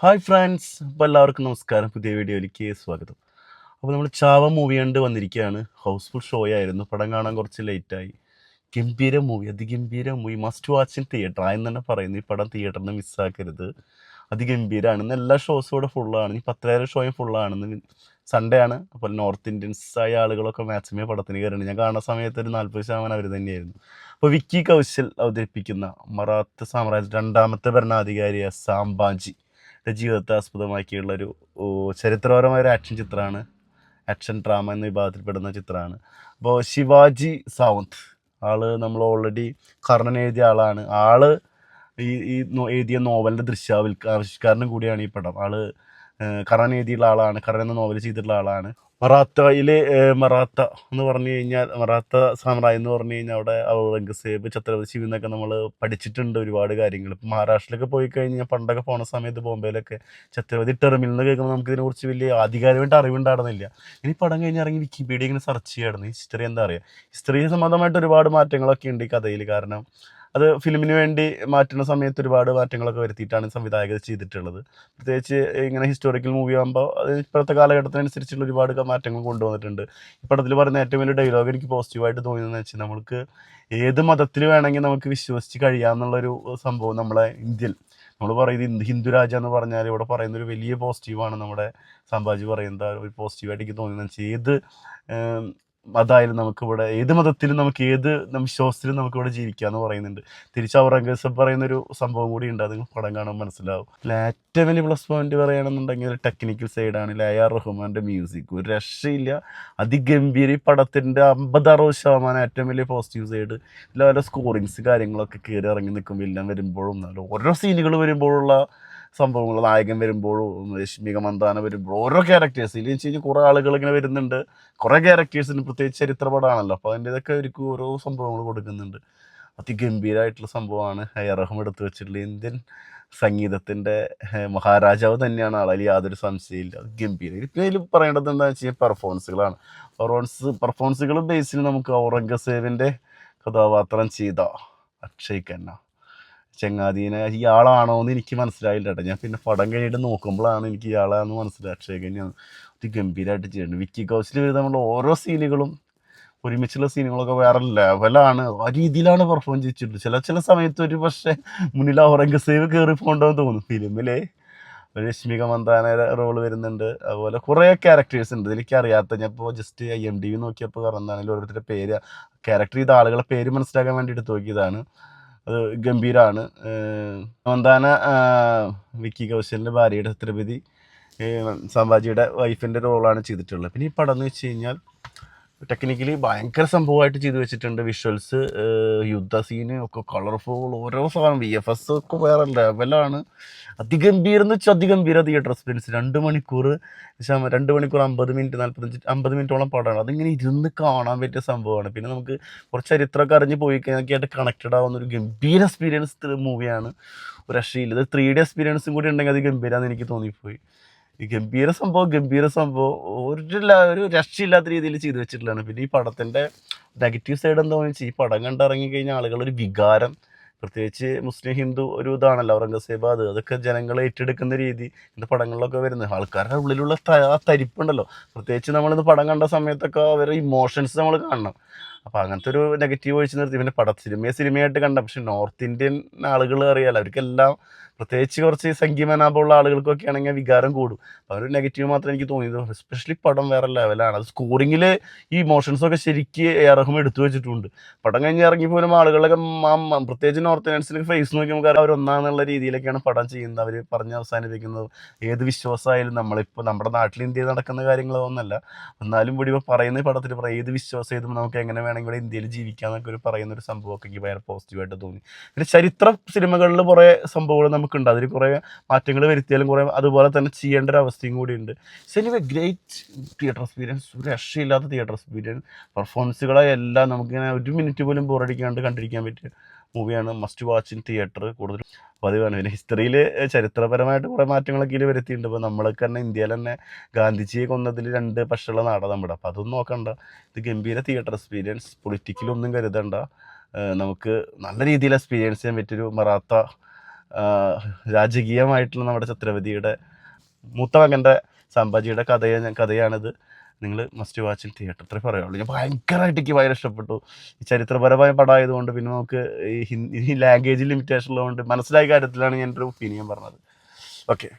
Hi friends, അപ്പോൾ എല്ലാവർക്കും നമസ്കാരം. പുതിയ വീഡിയോയിലേക്ക് സ്വാഗതം. അപ്പോൾ നമ്മൾ ചാവ മൂവി കണ്ട് വന്നിരിക്കുകയാണ്. ഹൗസ്ഫുൾ ഷോ ആയിരുന്നു. പടം കാണാൻ കുറച്ച് ലേറ്റായി. ഗംഭീര മൂവി, അതിഗംഭീര movie, must watch in theatre ആയെന്ന് തന്നെ പറയുന്നു. ഈ പടം തിയേറ്ററിൽ നിന്ന് മിസ്സാക്കരുത്. അതിഗംഭീരമാണ്. ഇന്ന് എല്ലാ ഷോസും ഇവിടെ ഫുള്ളാണ്. ഈ 10,000 ഷോയും ഫുള്ളാണ്. സൺഡേ ആണ്. അപ്പോൾ നോർത്ത് ഇന്ത്യൻസ് ആയ ആളുകളൊക്കെ മാക്സിമം പടത്തിന് കയറുന്നുണ്ട്. ഞാൻ കാണുന്ന സമയത്ത് ഒരു 40% അവർ തന്നെയായിരുന്നു. അപ്പോൾ വിക്കി കൗശൽ അവതരിപ്പിക്കുന്ന മറാത്ത സാമ്രാജ്യ രണ്ടാമത്തെ ഭരണാധികാരിയായ സാംബാജി ജീവിതത്തെ ആസ്പദമാക്കിയുള്ളൊരു ചരിത്രപരമായ ഒരു ആക്ഷൻ ചിത്രമാണ്. ആക്ഷൻ ഡ്രാമ എന്ന വിഭാഗത്തിൽപ്പെടുന്ന ചിത്രമാണ്. അപ്പോൾ ശിവാജി സാവന്ത് നമ്മൾ ഓൾറെഡി കർണൻ എഴുതിയ ആളാണ്. എഴുതിയ നോവലിൻ്റെ ദൃശ്യാവിഷ്കാരണം കൂടിയാണ് ഈ പടം. കർണൻ എഴുതിയുള്ള ആളാണ്. കർണൻ എന്ന നോവൽ ചെയ്തിട്ടുള്ള ആളാണ്. മറാത്ത എന്ന് പറഞ്ഞു കഴിഞ്ഞാൽ, മറാത്ത സാമ്രാജ്യം എന്ന് പറഞ്ഞു കഴിഞ്ഞാൽ അവിടെ ഔറംഗസേബ്, ഛത്രപതി ശിവ എന്നൊക്കെ നമ്മൾ പഠിച്ചിട്ടുണ്ട് ഒരുപാട് കാര്യങ്ങൾ. ഇപ്പം മഹാരാഷ്ട്രയിലൊക്കെ പോയി കഴിഞ്ഞാൽ, പണ്ടൊക്കെ പോണ സമയത്ത് ബോംബെയിലൊക്കെ ഛത്രപതി ടെർമിനൽ എന്ന് കേൾക്കുമ്പോൾ നമുക്ക് ഇതിനെക്കുറിച്ച് വലിയ ആധികാരികമായിട്ട് അറിവുണ്ടായിരുന്നില്ല. ഇനി പടം കഴിഞ്ഞ് ഇറങ്ങി വിക്കിപീഡിയ ഇങ്ങനെ സെർച്ച് ചെയ്യായിരുന്നു ഹിസ്റ്ററി എന്താ പറയുക. ഹിസ്റ്ററി സംബന്ധമായിട്ട് ഒരുപാട് മാറ്റങ്ങളൊക്കെ ഉണ്ട് ഈ കഥയിൽ. കാരണം അത് ഫിലിമിന് വേണ്ടി മാറ്റുന്ന സമയത്ത് ഒരുപാട് മാറ്റങ്ങളൊക്കെ വരുത്തിയിട്ടാണ് സംവിധായകർ ചെയ്തിട്ടുള്ളത്. പ്രത്യേകിച്ച് ഇങ്ങനെ ഹിസ്റ്റോറിക്കൽ മൂവി ആകുമ്പോൾ അത് ഇപ്പോഴത്തെ കാലഘട്ടത്തിനനുസരിച്ചുള്ള ഒരുപാട് മാറ്റങ്ങൾ കൊണ്ടുവന്നിട്ടുണ്ട്. ഈ പടത്തിൽ പറയുന്ന ഏറ്റവും വലിയ ഡയലോഗ് എനിക്ക് പോസിറ്റീവായിട്ട് തോന്നിയതെന്ന് വെച്ചാൽ, നമുക്ക് ഏത് മതത്തിൽ വേണമെങ്കിൽ നമുക്ക് വിശ്വസിച്ച് കഴിയാമെന്നുള്ളൊരു സംഭവം നമ്മളെ ഇന്ത്യയിൽ നമ്മൾ പറയുന്നത് ഹിന്ദു രാജ്യം എന്ന് പറഞ്ഞാൽ ഇവിടെ പറയുന്ന ഒരു വലിയ പോസിറ്റീവാണ്. നമ്മുടെ സംഭാജി പറയുന്നത് ഒരു പോസിറ്റീവായിട്ട് എനിക്ക് തോന്നിയെന്ന് വെച്ചാൽ, അതായാലും നമുക്കിവിടെ ഏത് മതത്തിലും നമുക്ക് ഏത് വിശ്വാസത്തിലും നമുക്കിവിടെ ജീവിക്കാമെന്ന് പറയുന്നുണ്ട്. തിരിച്ച് ഔറംഗസേബ് പറയുന്നൊരു സംഭവം കൂടി ഉണ്ട്. അത് പടം കാണാൻ മനസ്സിലാവും. ഏറ്റവും വലിയ പ്ലസ് പോയിന്റ് പറയുകയാണെന്നുണ്ടെങ്കിൽ ടെക്നിക്കൽ സൈഡാണ്. AR റഹ്മാൻ്റെ മ്യൂസിക് ഒരു രക്ഷയില്ല, അതിഗംഭീര. ഈ പടത്തിൻ്റെ 50-60% ഏറ്റവും വലിയ പോസിറ്റീവ് സൈഡ്. ഇതിൽ സ്കോറിങ്സ് കാര്യങ്ങളൊക്കെ കയറി ഇറങ്ങി നിൽക്കും. വില്ലൻ വരുമ്പോഴും ഓരോ സീനുകൾ വരുമ്പോഴുള്ള സംഭവങ്ങൾ, നായകൻ വരുമ്പോഴും രശ്മിക മന്ദാന വരുമ്പോൾ ഓരോ ക്യാരക്ടേഴ്സ് ഇതിൽ വെച്ച് കഴിഞ്ഞാൽ കുറേ ആളുകൾ ഇങ്ങനെ വരുന്നുണ്ട്. കുറേ ക്യാരക്ടേഴ്സിന് പ്രത്യേകിച്ച് ചരിത്രപടമാണല്ലോ, അപ്പോൾ അതിൻ്റെതൊക്കെ അവർക്ക് ഓരോ സംഭവങ്ങൾ കൊടുക്കുന്നുണ്ട്. അതിഗംഭീരമായിട്ടുള്ള സംഭവമാണ്. റഹ്മാൻ എടുത്തു വെച്ചിട്ടുള്ള ഇന്ത്യൻ സംഗീതത്തിൻ്റെ മഹാരാജാവ് തന്നെയാണ് ആൾ, അതിൽ യാതൊരു സംശയമില്ല. അത് ഗംഭീരം. ഇപ്പം ഇതിൽ പറയേണ്ടത് എന്താണെന്ന് വെച്ച് കഴിഞ്ഞാൽ പെർഫോമൻസുകളാണ്. പെർഫോമൻസുകൾ ബേസിൽ നമുക്ക് ഔറംഗസേബിൻ്റെ കഥാപാത്രം ചെയ്ത അക്ഷയ് ഖന്ന ചങ്ങാതീനെ ഇയാളാണോ എന്ന് എനിക്ക് മനസ്സിലായില്ല കേട്ടോ. ഞാൻ പിന്നെ പടം കഴിഞ്ഞിട്ട് നോക്കുമ്പോഴാണ് എനിക്ക് ഇയാളാണെന്ന് മനസ്സിലായി. അക്ഷയ് ഖന്നയാണ്. ഗംഭീരമായിട്ട് ചെയ്യുന്നുണ്ട്. വിക്കി കൗശൽ വരുന്ന നമ്മൾ ഓരോ സീനുകളും, ഒരുമിച്ചുള്ള സീനുകളൊക്കെ വേറെ ലെവലാണ്. ആ രീതിയിലാണ് പെർഫോം ചെയ്തിട്ടുള്ളത്. ചില സമയത്ത് ഒരു പക്ഷേ മുന്നിൽ ഔറംഗസേബ് കയറി പോകണ്ടെന്ന് തോന്നും. ഫിലിമിലെ ഒരു രശ്മിക മന്ദാനയുടെ റോള് വരുന്നുണ്ട്. അതുപോലെ കുറേ ക്യാരക്ടേഴ്സ് ഉണ്ട്. ഇതിലേക്ക് അറിയാത്ത, ഞാൻ ഇപ്പോൾ ജസ്റ്റ് IMDb നോക്കിയപ്പോൾ എന്താണെങ്കിലും ഓരോരുത്തരുടെ പേര്, ക്യാരക്ടർ ചെയ്ത ആളുകളെ പേര് മനസ്സിലാക്കാൻ വേണ്ടി എടുത്ത് നോക്കിയതാണ്. അത് ഗംഭീരമാണ്. മന്ദാന വിക്കി കൗശലിൻ്റെ ഭാര്യയുടെ ഛത്രപതി സംഭാജിയുടെ വൈഫിൻ്റെ റോളാണ് ചെയ്തിട്ടുള്ളത്. പിന്നെ ഈ പടം എന്ന് വെച്ച് കഴിഞ്ഞാൽ ടെക്നിക്കലി ഭയങ്കര സംഭവമായിട്ട് ചെയ്തു വെച്ചിട്ടുണ്ട്. വിഷ്വൽസ്, യുദ്ധ സീന് ഒക്കെ കളർഫുൾ, ഓരോ സാധനം VFS ഒക്കെ വേറെ ലെവലാണ്. അതിഗംഭീരം എന്ന് വെച്ചാൽ അതിഗംഭീര തിയേറ്റർ എക്സ്പീരിയൻസ്. 2 മണിക്കൂർ 50 മിനിറ്റ് 50 മിനിറ്റോളം പടമാണ്. അതിങ്ങനെ ഇരുന്ന് കാണാൻ പറ്റിയ സംഭവമാണ്. പിന്നെ നമുക്ക് കുറച്ച് ചരിത്രമൊക്കെ അറിഞ്ഞ് പോയി കഴിഞ്ഞാൽ കണക്റ്റഡ് ആവുന്ന ഒരു ഗംഭീര എക്സ്പീരിയൻസ് മൂവിയാണ്. ഒരു രക്ഷയില്ല. ഇത് 3D എക്സ്പീരിയൻസും കൂടി ഉണ്ടെങ്കിൽ അത് ഗംഭീരമാണെന്ന് എനിക്ക് തോന്നിപ്പോയി. ഈ ഗംഭീര സംഭവം ഒരു രക്ഷയില്ലാത്ത രീതിയിൽ ചെയ്തു വെച്ചിട്ടുള്ളതാണ്. പിന്നെ ഈ പടത്തിൻ്റെ നെഗറ്റീവ് സൈഡ് എന്താണെന്ന് വെച്ചാൽ, ഈ പടം കണ്ടിറങ്ങിക്കഴിഞ്ഞാൽ ആളുകളൊരു വികാരം, പ്രത്യേകിച്ച് മുസ്ലിം ഹിന്ദു ഒരു ഇതാണല്ലോ ഔറംഗസേബ്, അതൊക്കെ ജനങ്ങൾ ഏറ്റെടുക്കുന്ന രീതി ഇന്ന് പടങ്ങളിലൊക്കെ വരുന്നത്. ആൾക്കാരുടെ ഉള്ളിലുള്ള ആ തരിപ്പുണ്ടല്ലോ, പ്രത്യേകിച്ച് നമ്മളിന്ന് പടം കണ്ട സമയത്തൊക്കെ അവരുടെ ഇമോഷൻസ് നമ്മൾ കാണണം. അപ്പോൾ അങ്ങനത്തെ ഒരു നെഗറ്റീവ് ഒഴിച്ച് നിർത്തി. പിന്നെ സിനിമയായിട്ട് കണ്ട, പക്ഷെ നോർത്ത് ഇന്ത്യൻ ആളുകൾ അറിയാലോ, അവർക്കെല്ലാം പ്രത്യേകിച്ച് കുറച്ച് സംഗീതനാഭമുള്ള ആളുകൾക്കൊക്കെ ആണെങ്കിൽ വികാരം കൂടും. അപ്പോൾ ഒരു നെഗറ്റീവ് മാത്രമേ എനിക്ക് തോന്നിയത്. എസ്പെഷ്യലി പടം വേറെ ലെവലാണ്. അത് സ്കോറിങ്ങിൽ ഈ ഇമോഷൻസൊക്കെ ശരിക്ക് റഹ്മാൻ എടുത്തു വെച്ചിട്ടുണ്ട്. പടം കഴിഞ്ഞ് ഇറങ്ങിപ്പോലും ആളുകളൊക്കെ പ്രത്യേകിച്ച് നോർത്ത് ഇന്ത്യൻസിലേക്ക് ഫേസ് നോക്കി നമുക്ക് അവർ ഒന്നാന്നുള്ള രീതിയിലൊക്കെയാണ് പടം ചെയ്യുന്നത്. അവർ പറഞ്ഞ് അവസാനിപ്പിക്കുന്നത്. ഏത് വിശ്വാസമായാലും നമ്മളിപ്പോൾ നമ്മുടെ നാട്ടിൽ ഇന്ത്യയിൽ നടക്കുന്ന കാര്യങ്ങളൊന്നുമല്ല, എന്നാലും കൂടി ഇപ്പോൾ പറയുന്ന പടത്തിൽ ഏത് വിശ്വാസം ചെയ്തും നമുക്ക് എങ്ങനെ വേണമെങ്കിൽ ഇവിടെ ഇന്ത്യയിൽ ജീവിക്കാമെന്നൊക്കെ ഒരു പറയുന്നൊരു സംഭവമൊക്കെ എനിക്ക് ഭയങ്കര പോസിറ്റീവായിട്ട് തോന്നി. പിന്നെ ചരിത്ര സിനിമകളിൽ കുറേ സംഭവങ്ങൾ നമുക്കുണ്ട്. അതിൽ കുറേ മാറ്റങ്ങൾ വരുത്തിയാലും കുറേ അതുപോലെ തന്നെ ചെയ്യേണ്ട ഒരു അവസ്ഥയും കൂടിയുണ്ട്. എനിവേ ഗ്രേറ്റ് തിയേറ്റർ എക്സ്പീരിയൻസ്, ഒരു രക്ഷയില്ലാത്ത തിയേറ്റർ എക്സ്പീരിയൻസ്. പെർഫോമൻസുകളെ എല്ലാം നമുക്കിങ്ങനെ 1 മിനിറ്റ് പോലും ബോറടിക്കാണ്ട് കണ്ടിരിക്കാൻ പറ്റിയ മൂവിയാണ്. Must watch in theatre. കൂടുതലും പതിവാണ്. പിന്നെ ഹിസ്റ്ററിയിൽ ചരിത്രപരമായിട്ട് കുറേ മാറ്റങ്ങളൊക്കെ ഇതിൽ വരുത്തിയിട്ടുണ്ട്. ഇപ്പോൾ നമ്മളൊക്കെ തന്നെ ഇന്ത്യയിൽ തന്നെ ഗാന്ധിജിയെ കൊന്നതിൽ 2 പക്ഷമുള്ള നാടാണ് നമ്മുടെ. അപ്പോൾ അതൊന്നും നോക്കണ്ട. ഇത് ഗംഭീര തിയേറ്റർ എക്സ്പീരിയൻസ്. പൊളിറ്റിക്കലൊന്നും കരുതണ്ട. നമുക്ക് നല്ല രീതിയിൽ എക്സ്പീരിയൻസ് ചെയ്യാൻ പറ്റിയൊരു മറാത്ത രാജകീയമായിട്ടുള്ള നമ്മുടെ ഛത്രപതിയുടെ മൂത്ത മകൻ്റെ സംഭാജിയുടെ കഥയാണിത്. നിങ്ങൾ മസ്റ്റ് വാച്ച് ഇൻ തിയേറ്റർ, അത്രേ പറയുള്ളൂ. ഞാൻ ഭയങ്കരമായിട്ട് എനിക്ക് ഭയങ്കര ഇഷ്ടപ്പെട്ടു. ഈ ചരിത്രപരമായ പടമായതുകൊണ്ട് പിന്നെ നമുക്ക് ഈ ലാംഗ്വേജ് ലിമിറ്റേഷൻ ഉള്ളതുകൊണ്ട് മനസ്സിലായ കാര്യത്തിലാണ് ഞാൻ ഒരു ഒപ്പീനിയൻ പറഞ്ഞത്. ഓക്കെ.